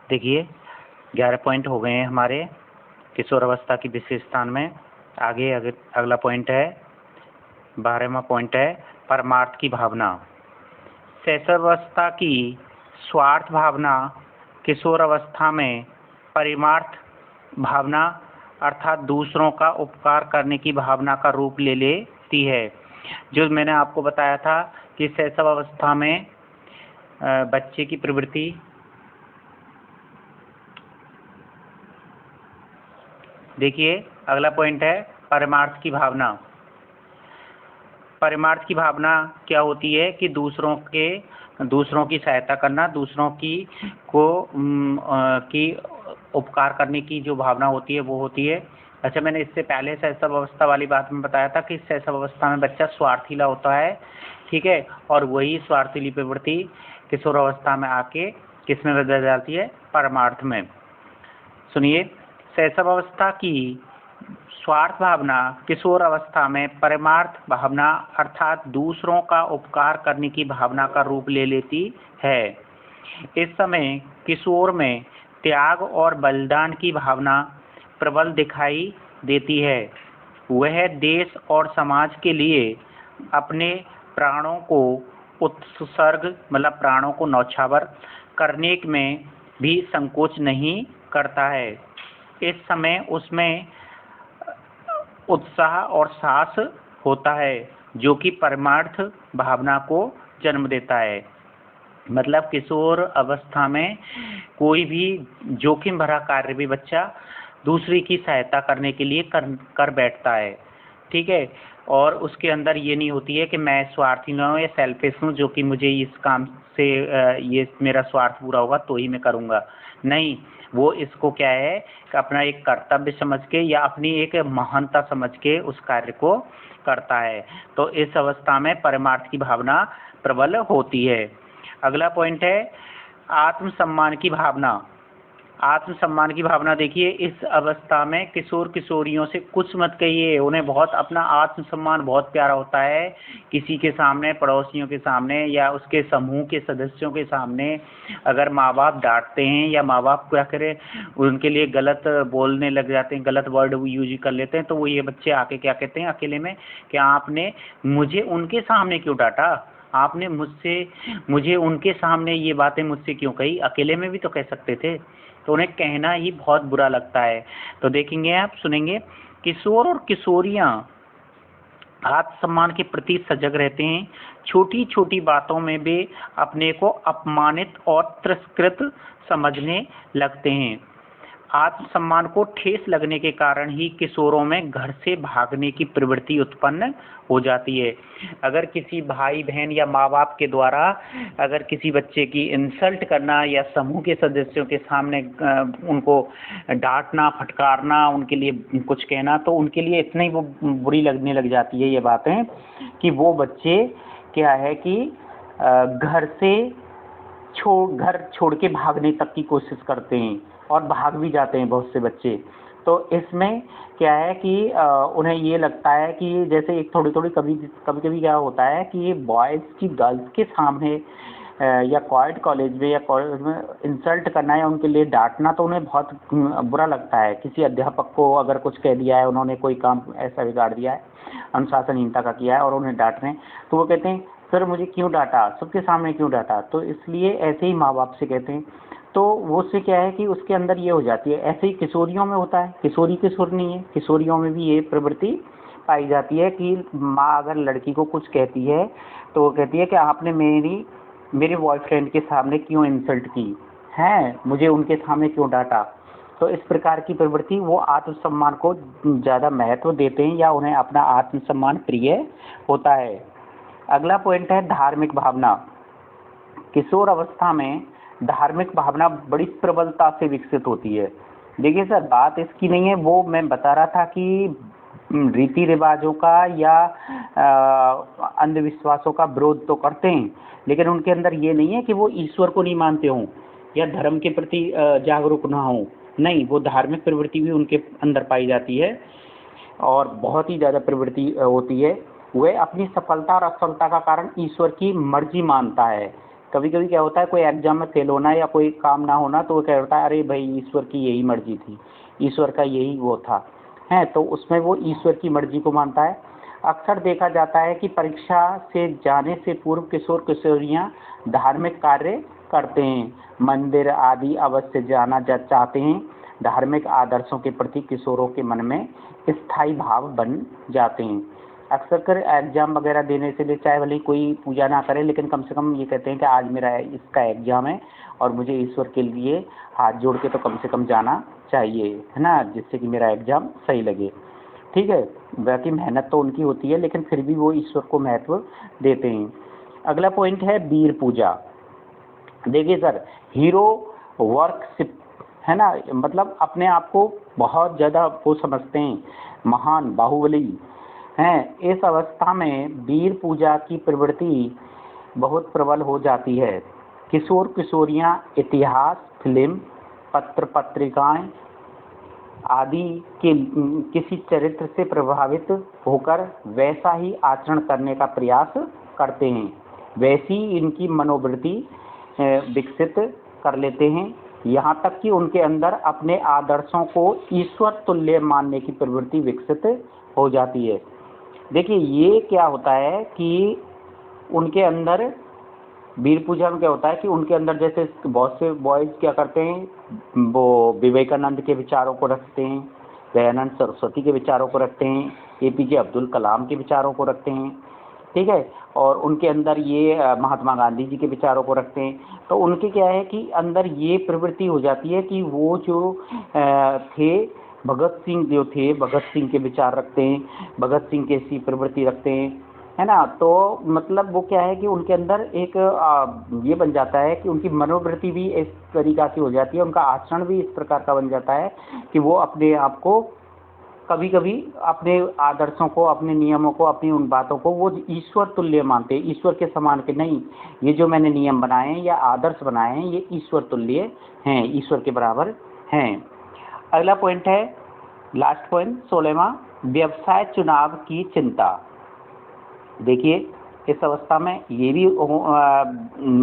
देखिए 11 पॉइंट हो गए हैं हमारे किशोर अवस्था की विशेषता में। आगे अगला पॉइंट है 12वां पॉइंट है परमार्थ की भावना। शैशवावस्था की स्वार्थ भावना किशोर अवस्था में परिमार्थ भावना अर्थात दूसरों का उपकार करने की भावना का रूप ले लेती है। जो मैंने आपको बताया था कि शैशव अवस्था में बच्चे की प्रवृत्ति देखिए अगला पॉइंट है परमार्थ की भावना। परमार्थ की भावना क्या होती है कि दूसरों की सहायता करना, दूसरों की उपकार करने की जो भावना होती है वो होती है। अच्छा, मैंने इससे पहले शैशव अवस्था वाली बात में बताया था कि शैशव अवस्था में बच्चा स्वार्थीला होता है, ठीक है, और वही स्वार्थीली प्रवृत्ति किशोर अवस्था में आके किस में बदल जाती है, परमार्थ में। सुनिए, शैशव अवस्था की स्वार्थ भावना किशोर अवस्था में परमार्थ भावना अर्थात दूसरों का उपकार करने की भावना का रूप ले लेती है। इस समय किशोर में त्याग और बलिदान की भावना प्रबल दिखाई देती है। वह देश और समाज के लिए अपने प्राणों को उत्सर्ग मतलब प्राणों को न्यौछावर करने में भी संकोच नहीं करता है। इस समय उसमें उत्साह और साहस होता है जो कि परमार्थ भावना को जन्म देता है। मतलब किशोर अवस्था में कोई भी जोखिम भरा कार्य भी बच्चा दूसरे की सहायता करने के लिए कर बैठता है, ठीक है, और उसके अंदर ये नहीं होती है कि मैं स्वार्थी ना हूँ या सेल्फिश हूँ जो कि मुझे इस काम से ये मेरा स्वार्थ पूरा होगा तो ही मैं करूँगा। नहीं, वो इसको क्या है कि अपना एक कर्तव्य समझ के या अपनी एक महानता समझ के उस कार्य को करता है। तो इस अवस्था में परमार्थ की भावना प्रबल होती है। अगला पॉइंट है आत्मसम्मान की भावना। आत्मसम्मान की भावना देखिए, इस अवस्था में किशोर किशोरियों से कुछ मत कहिए, उन्हें बहुत अपना आत्मसम्मान बहुत प्यारा होता है। किसी के सामने, पड़ोसियों के सामने या उसके समूह के सदस्यों के सामने अगर माँ बाप डांटते हैं या माँ बाप क्या करें उनके लिए गलत बोलने लग जाते हैं, गलत वर्ड यूज कर लेते हैं, तो वो ये बच्चे आके क्या कहते हैं अकेले में कि आपने मुझे उनके सामने क्यों डांटा, आपने मुझे उनके सामने ये बातें मुझसे क्यों कही, अकेले में भी तो कह सकते थे। तो उन्हें कहना ही बहुत बुरा लगता है। तो देखेंगे आप, सुनेंगे, किशोर और किशोरियां आत्मसम्मान के प्रति सजग रहते हैं। छोटी छोटी बातों में वे अपने को अपमानित और तिरस्कृत समझने लगते हैं। आत्मसम्मान को ठेस लगने के कारण ही किशोरों में घर से भागने की प्रवृत्ति उत्पन्न हो जाती है। अगर किसी भाई बहन या माँ बाप के द्वारा अगर किसी बच्चे की इंसल्ट करना या समूह के सदस्यों के सामने उनको डांटना, फटकारना, उनके लिए कुछ कहना, तो उनके लिए इतनी वो बुरी लगने लग जाती है ये बातें कि वो बच्चे क्या है कि घर छोड़ के भागने तक की कोशिश करते हैं और भाग भी जाते हैं बहुत से बच्चे। तो इसमें क्या है कि उन्हें ये लगता है कि जैसे एक कभी क्या होता है कि ये बॉयज़ की गर्ल्स के सामने या कॉलेज में या कॉलेज में इंसल्ट करना या उनके लिए डांटना तो उन्हें बहुत बुरा लगता है। किसी अध्यापक को अगर कुछ कह दिया है, उन्होंने कोई काम ऐसा बिगाड़ दिया है, अनुशासनहीनता का किया है और उन्हें डांट रहे हैं, तो वो कहते हैं सर मुझे क्यों डांटा, सबके सामने क्यों डांटा। तो इसलिए ऐसे ही माँ बाप से कहते हैं। तो वो से क्या है कि उसके अंदर ये हो जाती है। ऐसे ही किशोरियों में होता है, किशोर नहीं है, किशोरियों में भी ये प्रवृत्ति पाई जाती है कि माँ अगर लड़की को कुछ कहती है तो वो कहती है कि आपने मेरे बॉयफ्रेंड के सामने क्यों इंसल्ट की है, मुझे उनके सामने क्यों डांटा। तो इस प्रकार की प्रवृत्ति वो आत्मसम्मान को ज़्यादा महत्व देते हैं या उन्हें अपना आत्मसम्मान प्रिय होता है। अगला पॉइंट है धार्मिक भावना। किशोर अवस्था में धार्मिक भावना बड़ी प्रबलता से विकसित होती है। देखिए सर, बात इसकी नहीं है, वो मैं बता रहा था कि रीति रिवाजों का या अंधविश्वासों का विरोध तो करते हैं, लेकिन उनके अंदर ये नहीं है कि वो ईश्वर को नहीं मानते हों या धर्म के प्रति जागरूक ना हों। नहीं, वो धार्मिक प्रवृत्ति भी उनके अंदर पाई जाती है और बहुत ही ज़्यादा प्रवृत्ति होती है। वह अपनी सफलता और असफलता का कारण ईश्वर की मर्जी मानता है। कभी कभी क्या होता है, कोई एग्जाम में फेल होना या कोई काम ना होना तो वो क्या होता है, अरे भाई ईश्वर की यही मर्जी थी, ईश्वर का यही वो था, है, तो उसमें वो ईश्वर की मर्जी को मानता है। अक्सर देखा जाता है कि परीक्षा से जाने से पूर्व किशोर किशोरियां धार्मिक कार्य करते हैं, मंदिर आदि अवश्य जाना चाहते हैं। धार्मिक आदर्शों के प्रति किशोरों के मन में स्थायी भाव बन जाते हैं। अक्सर कर एग्जाम वगैरह देने से लिए, चाहे भले कोई पूजा ना करे, लेकिन कम से कम ये कहते हैं कि आज मेरा इसका एग्जाम है और मुझे ईश्वर के लिए हाथ जोड़ के तो कम से कम जाना चाहिए, है ना, जिससे कि मेरा एग्जाम सही लगे। ठीक है, बाकी मेहनत तो उनकी होती है, लेकिन फिर भी वो ईश्वर को महत्व देते हैं। अगला पॉइंट है वीर पूजा। देखिए सर, हीरो वर्कशिप, है ना, मतलब अपने आप को बहुत ज़्यादा वो समझते हैं, महान बाहुबली हैं। इस अवस्था में वीर पूजा की प्रवृत्ति बहुत प्रबल हो जाती है। किशोर किशोरियां इतिहास, फिल्म, पत्र पत्रिकाएं आदि के किसी चरित्र से प्रभावित होकर वैसा ही आचरण करने का प्रयास करते हैं, वैसी इनकी मनोवृत्ति विकसित कर लेते हैं। यहाँ तक कि उनके अंदर अपने आदर्शों को ईश्वर तुल्य मानने की प्रवृत्ति विकसित हो जाती है। देखिए ये क्या होता है कि उनके अंदर वीर पूजा में क्या होता है कि उनके अंदर जैसे बहुत से बॉयज क्या करते हैं, वो विवेकानंद के विचारों को रखते हैं, दयानंद सरस्वती के विचारों को रखते हैं, एपीजे अब्दुल कलाम के विचारों को रखते हैं, ठीक है, और उनके अंदर ये महात्मा गांधी जी के विचारों को रखते हैं। तो उनके क्या है कि अंदर ये प्रवृत्ति हो जाती है कि वो जो थे भगत सिंह, जो थे भगत सिंह के विचार रखते हैं, भगत सिंह की ऐसी प्रवृत्ति रखते हैं, है ना। तो मतलब वो क्या है कि उनके अंदर एक ये बन जाता है कि उनकी मनोवृत्ति भी इस तरीका की हो जाती है, उनका आचरण भी इस प्रकार का बन जाता है कि वो अपने आप को कभी कभी अपने आदर्शों को, अपने नियमों को, अपनी उन बातों को वो ईश्वर तुल्य मानते हैं, ईश्वर के समान के नहीं, ये जो मैंने नियम बनाए हैं या आदर्श बनाए हैं ये ईश्वर तुल्य हैं, ईश्वर के बराबर हैं। अगला पॉइंट है, लास्ट पॉइंट 16वां, व्यवसाय चुनाव की चिंता। देखिए इस अवस्था में ये भी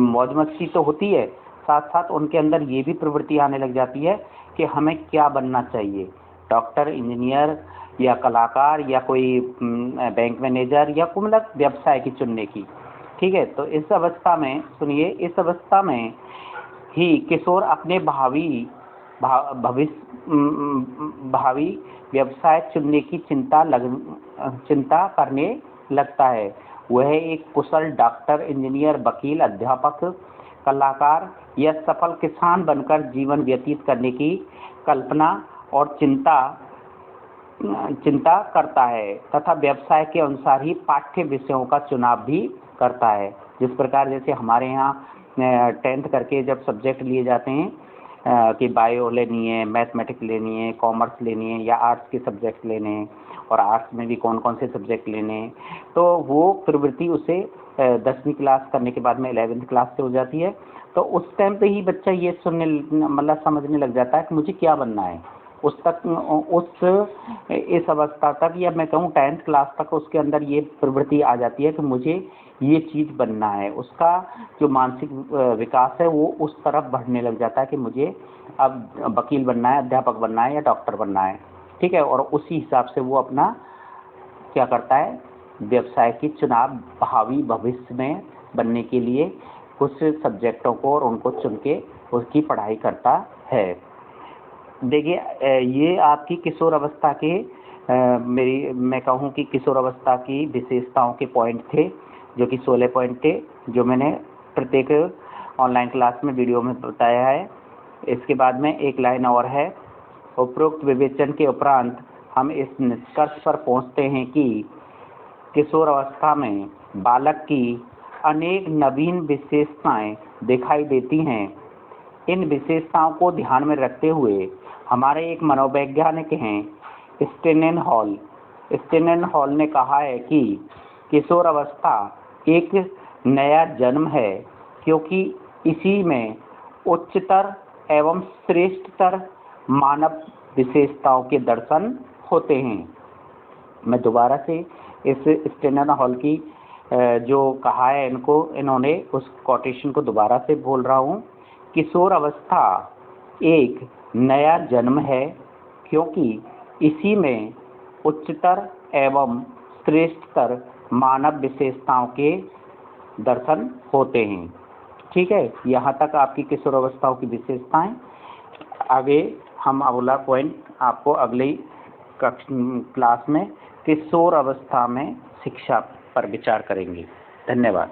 मौज मस्ती तो होती है, साथ साथ उनके अंदर ये भी प्रवृत्ति आने लग जाती है कि हमें क्या बनना चाहिए, डॉक्टर, इंजीनियर या कलाकार या कोई बैंक मैनेजर या कोई मतलब व्यवसाय की चुनने की। ठीक है, तो इस अवस्था में सुनिए, इस अवस्था में ही किशोर अपने भावी व्यवसाय चुनने की चिंता करने लगता है। वह एक कुशल डॉक्टर, इंजीनियर, वकील, अध्यापक, कलाकार या सफल किसान बनकर जीवन व्यतीत करने की कल्पना और चिंता करता है तथा व्यवसाय के अनुसार ही पाठ्य विषयों का चुनाव भी करता है। जिस प्रकार जैसे हमारे यहाँ 10th करके जब सब्जेक्ट लिए जाते हैं कि बायो लेनी है, मैथमेटिक्स लेनी है, कॉमर्स लेनी है या आर्ट्स के सब्जेक्ट लेने हैं, और आर्ट्स में भी कौन कौन से सब्जेक्ट लेने हैं, तो वो प्रवृत्ति उसे 10वीं क्लास करने के बाद में 11th क्लास से हो जाती है। तो उस टाइम पे ही बच्चा ये सुनने मतलब समझने लग जाता है कि मुझे क्या बनना है। इस अवस्था तक, या मैं कहूँ 10th क्लास तक, उसके अंदर ये प्रवृत्ति आ जाती है कि मुझे ये चीज़ बनना है। उसका जो मानसिक विकास है वो उस तरफ बढ़ने लग जाता है कि मुझे अब वकील बनना है, अध्यापक बनना है या डॉक्टर बनना है। ठीक है, और उसी हिसाब से वो अपना क्या करता है, व्यवसाय की चुनाव भावी भविष्य में बनने के लिए कुछ सब्जेक्टों को और उनको चुन के उसकी पढ़ाई करता है। देखिए ये आपकी किशोर अवस्था के मैं कहूँ कि किशोर अवस्था की विशेषताओं के पॉइंट थे, जो कि 16 पॉइंट थे, जो मैंने प्रत्येक ऑनलाइन क्लास में वीडियो में बताया है। इसके बाद में एक लाइन और है, उपरोक्त विवेचन के उपरांत हम इस निष्कर्ष पर पहुंचते हैं कि किशोर अवस्था में बालक की अनेक नवीन विशेषताएं दिखाई देती हैं। इन विशेषताओं को ध्यान में रखते हुए हमारे एक मनोवैज्ञानिक हैं स्टेनन हॉल ने कहा है कि किशोर अवस्था एक नया जन्म है, क्योंकि इसी में उच्चतर एवं श्रेष्ठतर मानव विशेषताओं के दर्शन होते हैं। मैं दोबारा से इस स्टेनन हॉल की जो कहा है इन्होंने उस कोटेशन को दोबारा से बोल रहा हूँ। किशोर अवस्था एक नया जन्म है, क्योंकि इसी में उच्चतर एवं श्रेष्ठतर मानव विशेषताओं के दर्शन होते हैं। ठीक है, यहाँ तक आपकी किशोर अवस्थाओं की विशेषताएं। आगे हम अगला पॉइंट आपको अगली क्लास में किशोर अवस्था में शिक्षा पर विचार करेंगे। धन्यवाद।